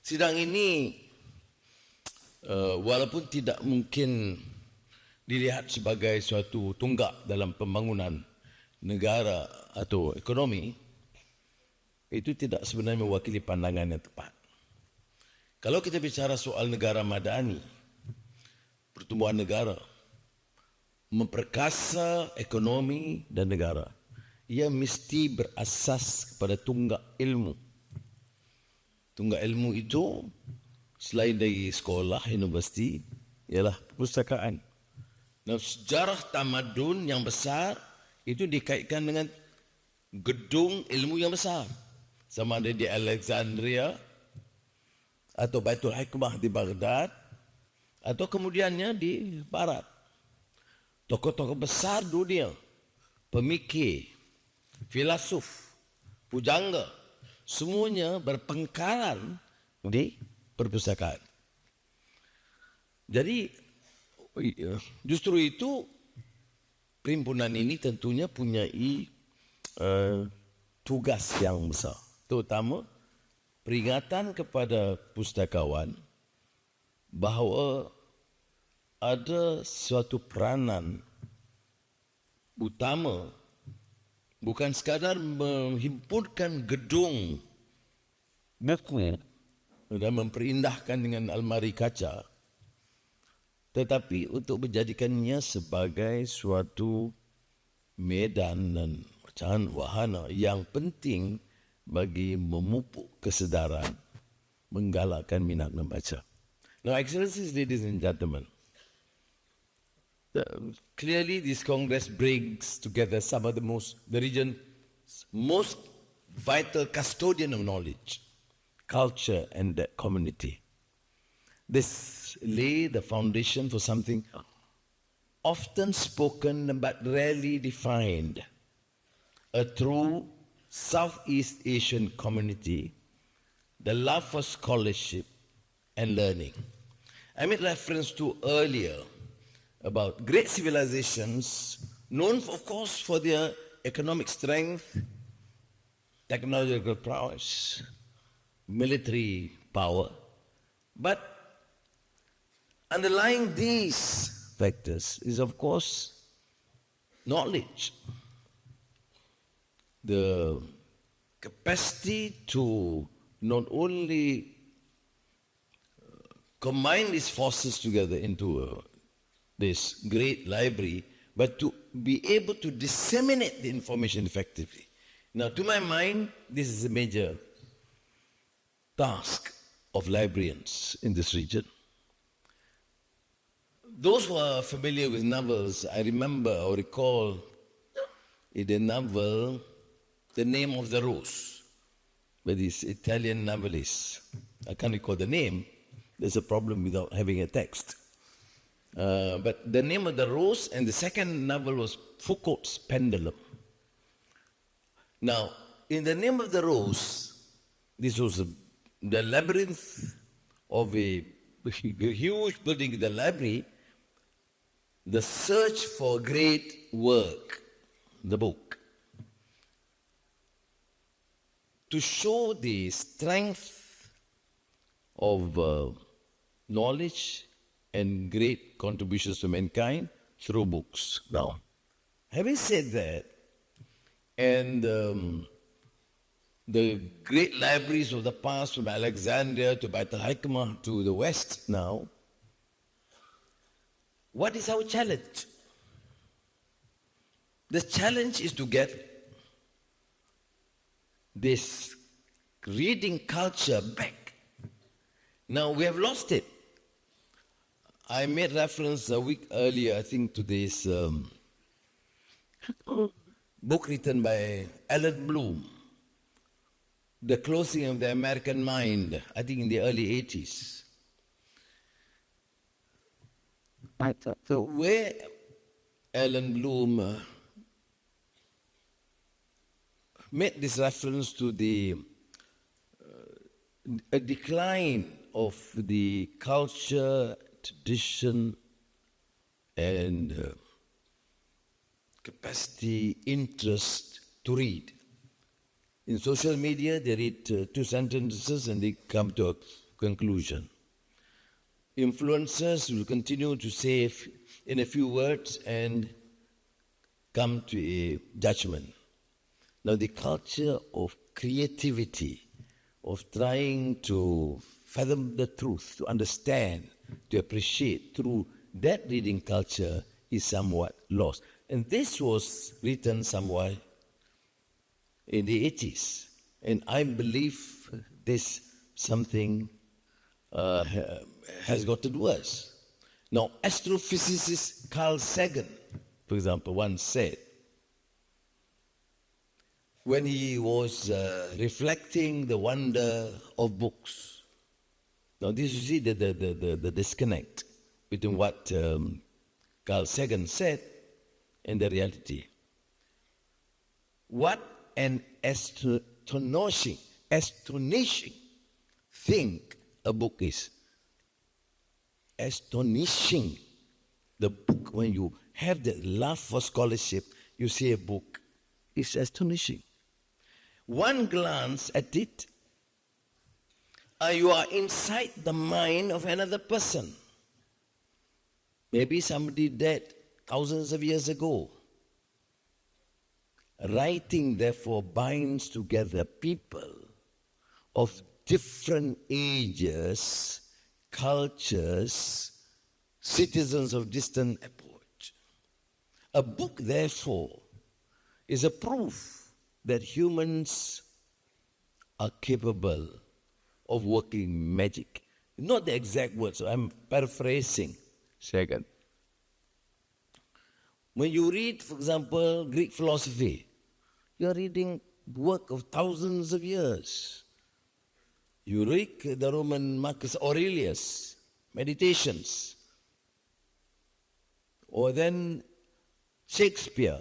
Sidang ini walaupun tidak mungkin dilihat sebagai suatu tunggak dalam pembangunan negara atau ekonomi, itu tidak sebenarnya mewakili pandangan yang tepat. Kalau kita bicara soal negara madani, pertumbuhan negara, memperkasa ekonomi dan negara, ia mesti berasas kepada tunggak ilmu. Tunggak ilmu itu selain dari sekolah, universiti, ialah perpustakaan. Nah, sejarah tamadun yang besar itu dikaitkan dengan gedung ilmu yang besar. Sama ada di Alexandria, atau Baitul Hikmah di Baghdad, atau kemudiannya di barat. Tokoh-tokoh besar dunia, pemikir, filosof, pujangga, semuanya berpengkalan di perpustakaan. Jadi justru itu perhimpunan ini tentunya punyai tugas yang besar, terutama peringatan kepada pustakawan bahawa ada suatu peranan utama, bukan sekadar menghimpunkan gedung dan memperindahkan dengan almari kaca, tetapi untuk menjadikannya sebagai suatu medan dan wahana yang penting bagi memupuk kesedaran, menggalakkan minat membaca. Now, Excellencies, ladies and gentlemen, clearly this Congress brings together some of the region's most vital custodian of knowledge, culture, and the community. This lay the foundation for something often spoken but rarely defined, a true Southeast Asian community, the love for scholarship and learning. I made reference to earlier about great civilizations known, of course, for their economic strength, technological prowess, military power, but underlying these factors is, of course, knowledge. The capacity to not only combine these forces together into this great library, but to be able to disseminate the information effectively. Now, to my mind, this is a major task of librarians in this region. Those who are familiar with novels, I remember or recall in the novel The Name of the Rose, by this Italian novelist. I can't recall the name. There's a problem without having a text. But The Name of the Rose, and the second novel was Foucault's Pendulum. Now, in The Name of the Rose, this was the labyrinth of a huge building in the library, the search for great work, the book, to show the strength of knowledge and great contributions to mankind through books. Now, having said that, and the great libraries of the past, from Alexandria to Baitul Hikmah to the West now, what is our challenge? The challenge is to get this reading culture back. Now, we have lost it. I made reference a week earlier, I think, to this book written by Alan Bloom, The Closing of the American Mind, I think in the early 80s. So where Alan Bloom made this reference to the a decline of the culture, tradition, and capacity, interest to read. In social media, they read 2 sentences and they come to a conclusion. Influencers will continue to say in a few words and come to a judgment. Now, the culture of creativity, of trying to fathom the truth, to understand, to appreciate through that reading culture is somewhat lost. And this was written somewhat in the 80s. And I believe this something has gotten worse. Now, astrophysicist Carl Sagan, for example, once said, when he was reflecting the wonder of books. Now, this you see the disconnect between what Carl Sagan said and the reality. What an astonishing thing a book is. Astonishing. The book, when you have that love for scholarship, you see a book, it's astonishing. One glance at it, you are inside the mind of another person. Maybe somebody dead thousands of years ago. Writing, therefore, binds together people of different ages, cultures, citizens of distant epochs. A book, therefore, is a proof that humans are capable of working magic. Not the exact words, I'm paraphrasing. Second, when you read, for example, Greek philosophy, you are reading work of thousands of years. You read the Roman Marcus Aurelius, Meditations, or then Shakespeare,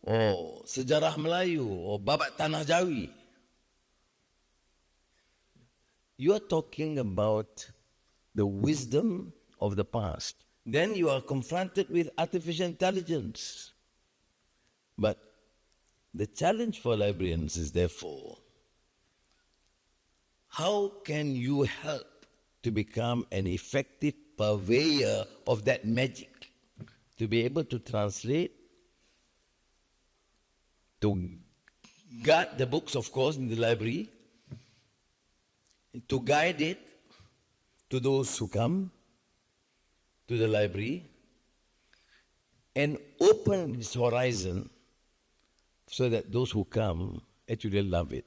or Sejarah Melayu, or Babat Tanah Jawi. You are talking about the wisdom of the past. Then you are confronted with artificial intelligence. But the challenge for librarians is therefore, how can you help to become an effective purveyor of that magic? To be able to translate, to guard the books, of course, in the library, to guide it to those who come to the library, and open its horizon so that those who come actually love it.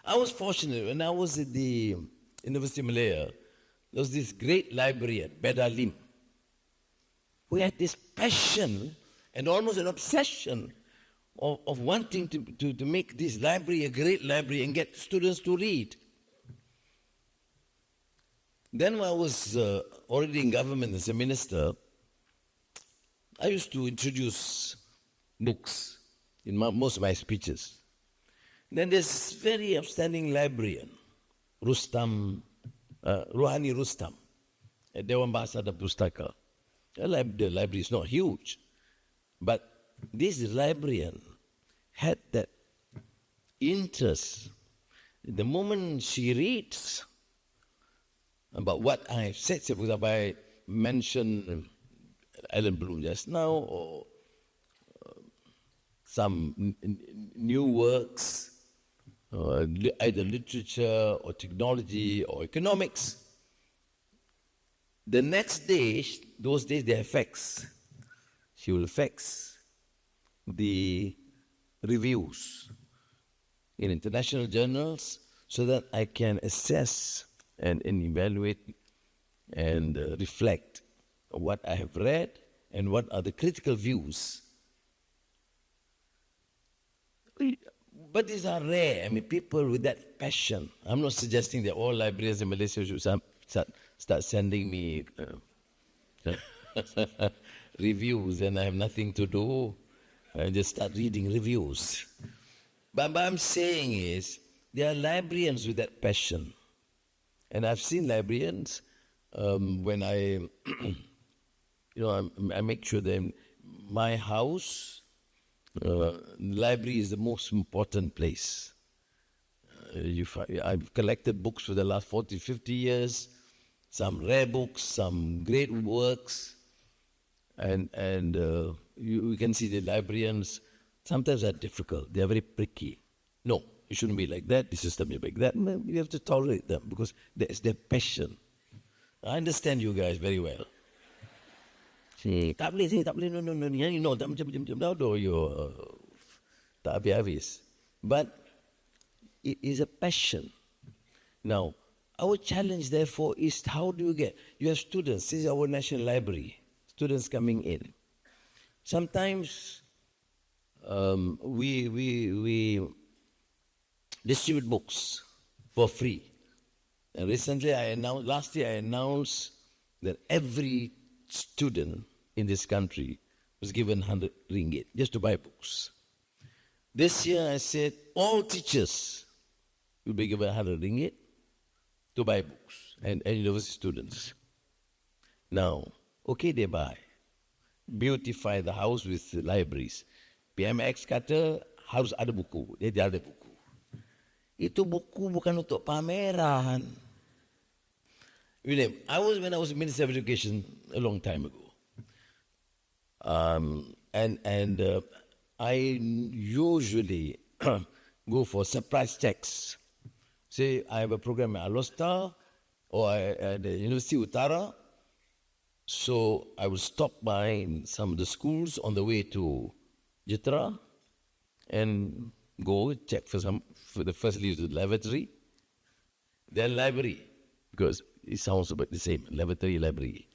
I was fortunate when I was at the University of Malaya. There was this great librarian, Bedalim, who had this passion and almost an obsession of wanting to make this library a great library and get students to read. Then when I was already in government as a minister, I used to introduce books in most of my speeches. Then there's this very outstanding librarian, Rustam, Rohani Rustam, at Dewan Bahasa dan Pustaka. The library is not huge, but this librarian had that interest. The moment she reads about what I've said, for example, I mentioned Alan Bloom just now, or some new works, either literature or technology or economics. The next day, those days they have fax. She will fax the reviews in international journals so that I can assess and evaluate and reflect what I have read and what are the critical views. But these are rare. I mean, people with that passion. I'm not suggesting that all librarians in Malaysia should start sending me reviews and I have nothing to do. I just start reading reviews. But what I'm saying is, there are librarians with that passion. And I've seen librarians when I make sure that in my house, library is the most important place. I've collected books for the last 40, 50 years, some rare books, some great works, and you can see the librarians sometimes are difficult. They are very pricky. No, it shouldn't be like that. The system is like that. You have to tolerate them because that's their passion. I understand you guys very well. Tak boleh, no, tak macam you tak habis-habis. But it is a passion. Now, our challenge therefore is how do you have students, this is our national library, students coming in. Sometimes we distribute books for free. And recently last year I announced that every student in this country was given 100 ringgit just to buy books. This year I said all teachers will be given 100 ringgit to buy books and university students. Now, okay, they buy. Beautify the house with libraries. PMX kata harus ada buku. Dia ada buku. Itu buku bukan untuk pameran. When I was Minister of Education a long time ago, I usually go for surprise checks. Say I have a program at Alostar or at the University Utara, so I will stop by in some of the schools on the way to Jitra and go check for the first leave to the lavatory, then library, because it sounds about the same, lavatory, library.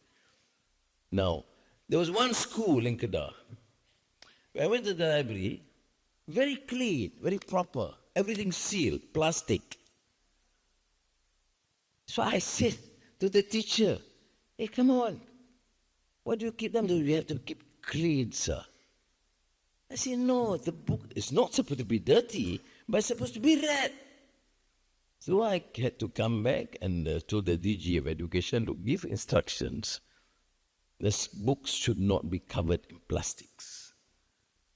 Now, there was one school in Kedah. I went to the library, very clean, very proper, everything sealed, plastic. So I said to the teacher, hey, come on, why do you keep them? You have to keep clean, sir. I said, no, the book is not supposed to be dirty, but it's supposed to be read. So I had to come back and told the DG of Education to give instructions. This books should not be covered in plastics.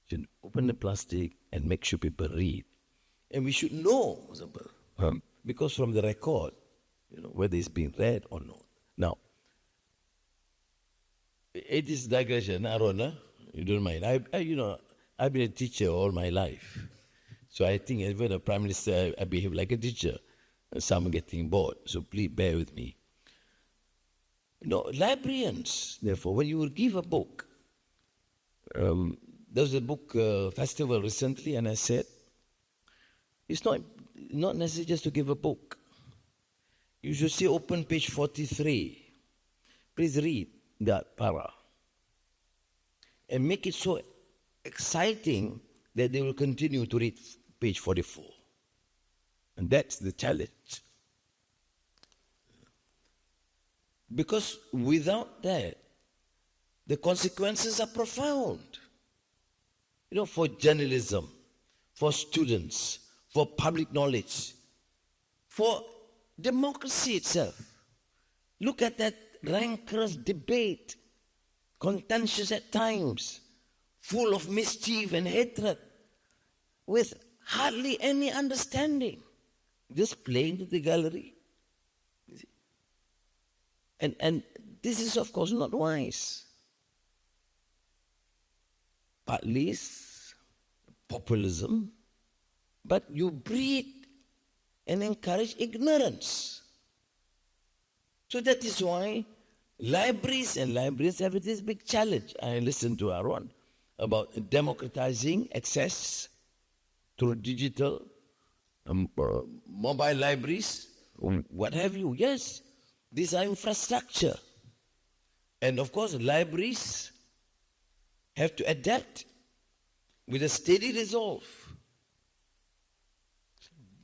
You should open the plastic and make sure people read. And we should know, because from the record, whether it's being read or not. Now, it is digression, Aaron, you don't mind. I've been a teacher all my life. So I think even a prime minister, I behave like a teacher. Some are getting bored, so please bear with me. Librarians, therefore, when you will give a book, there was a book festival recently, and I said, it's not necessary just to give a book. You should see open page 43. Please read that para. And make it so exciting that they will continue to read page 44. And that's the challenge. Because without that, the consequences are profound. For journalism, for students, for public knowledge, for democracy itself. Look at that rancorous debate, contentious at times, full of mischief and hatred, with hardly any understanding. Just playing to the gallery. And this is, of course, not wise. Partly populism, but you breed and encourage ignorance. So that is why libraries and librarians have this big challenge. I listened to Aaron about democratizing access through digital, mobile libraries, what have you. Yes, these are infrastructure. And of course, libraries have to adapt with a steady resolve.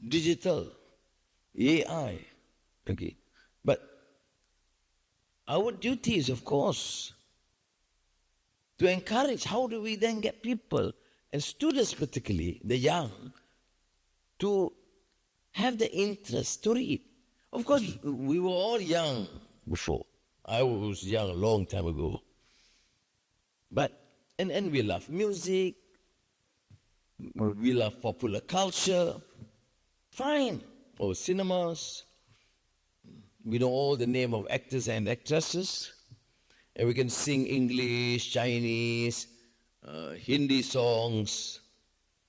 Digital, AI, okay. But our duty is, of course, to encourage. How do we then get people, and students particularly, the young, to have the interest to read? Of course, we were all young before. I was young a long time ago. But, and we love music, we love popular culture, Fine. Or cinemas. We know all the name of actors and actresses. And we can sing English, Chinese, Hindi songs,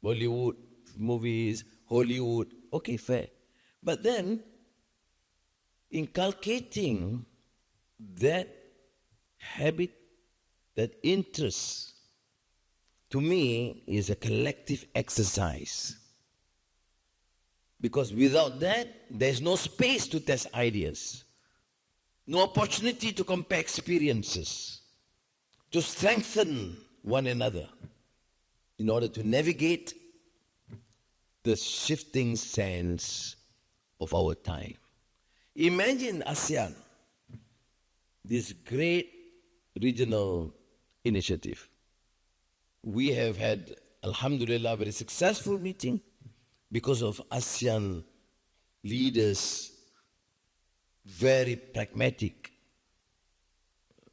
Bollywood movies, Hollywood. Okay, fair. But then, inculcating that habit, that interest, to me, is a collective exercise. Because without that, there's no space to test ideas, no opportunity to compare experiences, to strengthen one another in order to navigate the shifting sands of our time. Imagine ASEAN, this great regional initiative. We have had, alhamdulillah, a very successful meeting because of ASEAN leaders' very pragmatic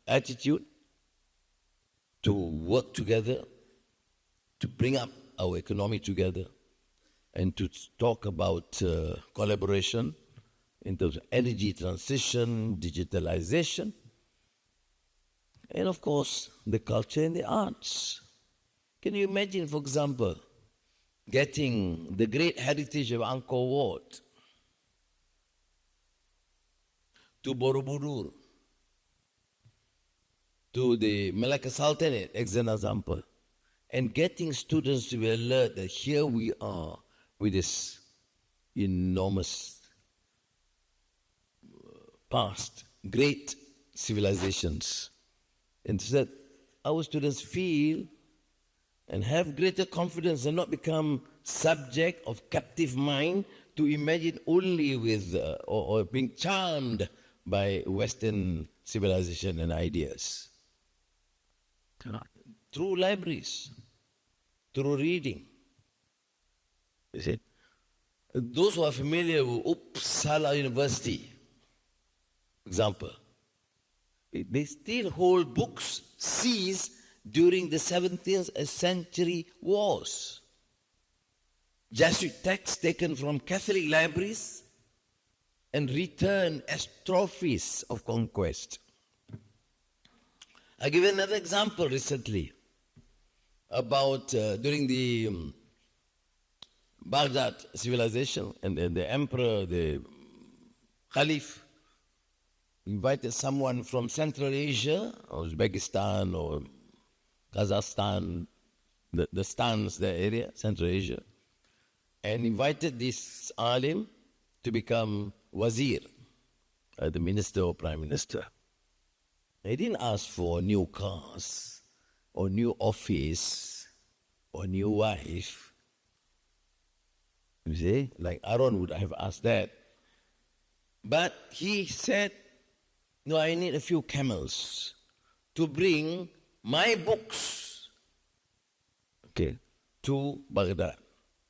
attitude to work together, to bring up our economy together, and to talk about collaboration in terms of energy transition, digitalization, and of course, the culture and the arts. Can you imagine, for example, getting the great heritage of Angkor Wat to Borobudur, to the Malacca Sultanate, as an example, and getting students to be alert that here we are with this enormous past, great civilizations, and so that our students feel and have greater confidence and not become subject of captive mind to imagine only with or being charmed by Western civilization and ideas. Through libraries, through reading. You see? Those who are familiar with Uppsala University, example, they still hold books seized during the 17th century wars. Jesuit texts taken from Catholic libraries and returned as trophies of conquest. I give another example recently about during the Baghdad civilization, and the emperor, the caliph, invited someone from Central Asia, or Uzbekistan, or Kazakhstan, the stans, the area, Central Asia, and invited this alim to become wazir, the minister or prime minister. They didn't ask for new cars, or new office, or new wife. You see, like Aaron would have asked that. But he said, no, I need a few camels to bring my books, okay, to Baghdad.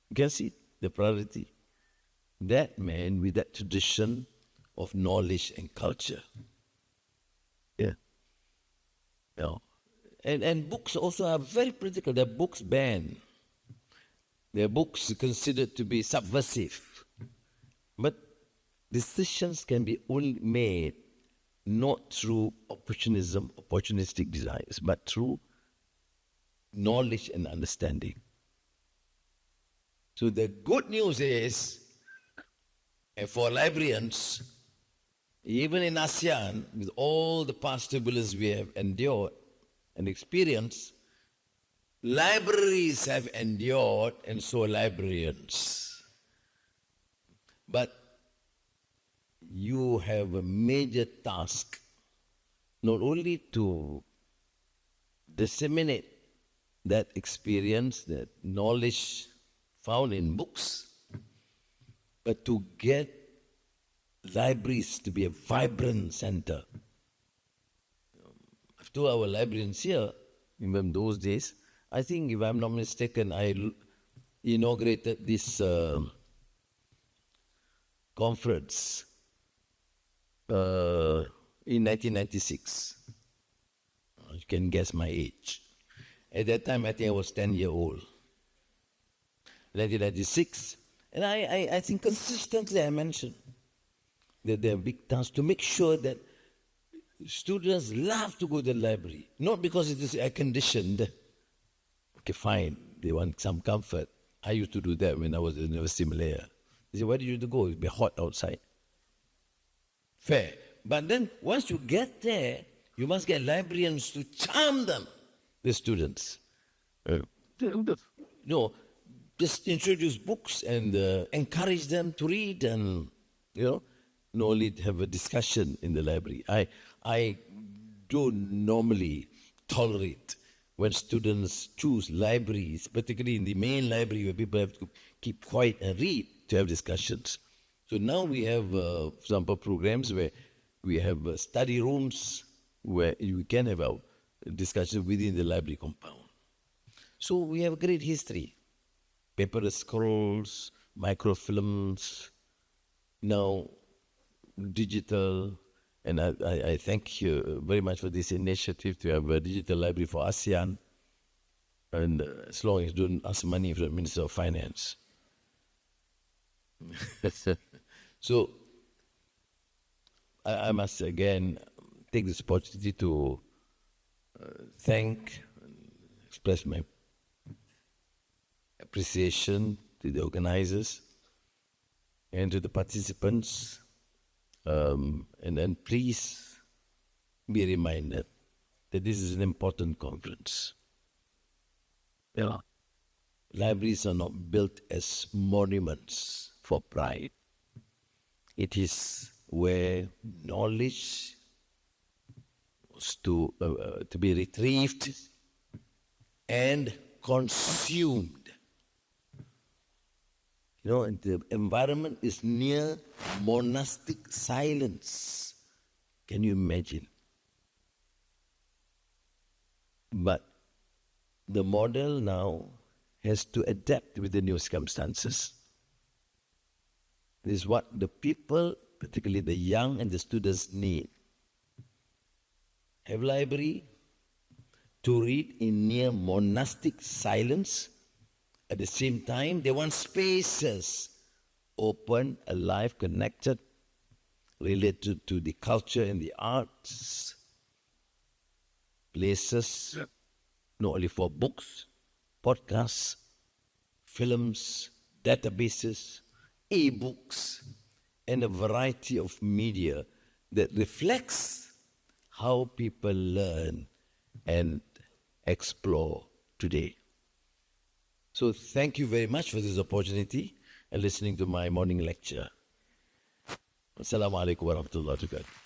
You can see the priority. That man with that tradition of knowledge and culture. Yeah. You know, and books also are very critical. Their books banned. Their books considered to be subversive. But decisions can be only made not through opportunistic desires, but through knowledge and understanding. So the good news is, for librarians, even in ASEAN, with all the past turbulence we have endured and experienced, libraries have endured, and so librarians. But you have a major task, not only to disseminate that experience, that knowledge found in books, but to get libraries to be a vibrant center. After our librarians here, in those days, I think, if I'm not mistaken, I inaugurated this conference in 1996. You can guess my age. At that time, I think I was 10 years old. 1996, And I think consistently I mentioned that there are big tasks to make sure that students love to go to the library, not because it is air-conditioned. Okay, fine, they want some comfort. I used to do that when I was at the University of Malaya. They said, why did you go? It'd be hot outside. Fair. But then once you get there, you must get librarians to charm them, the students. No, just introduce books and encourage them to read and, not only have a discussion in the library. I don't normally tolerate when students choose libraries, particularly in the main library where people have to keep quiet and read, to have discussions. So now we have, for example, programs where we have study rooms where you can have a discussion within the library compound. So we have a great history. Papyrus scrolls, microfilms, now digital. And I thank you very much for this initiative to have a digital library for ASEAN. And as long as you don't ask money from the Minister of Finance. So I must again take this opportunity to thank and express my appreciation to the organizers and to the participants. And then please be reminded that this is an important conference. Yeah. Libraries are not built as monuments for pride. It is where knowledge was to be retrieved and consumed. And the environment is near monastic silence. Can you imagine? But the model now has to adapt with the new circumstances. This is what the people, particularly the young and the students, need. Have library to read in near monastic silence. At the same time, they want spaces open, alive, connected, related to the culture and the arts. Places not only for books, podcasts, films, databases, e-books, and a variety of media that reflects how people learn and explore today. So thank you very much for this opportunity and listening to my morning lecture. Assalamu alaikum wa rahmatullahi wa barakatuh.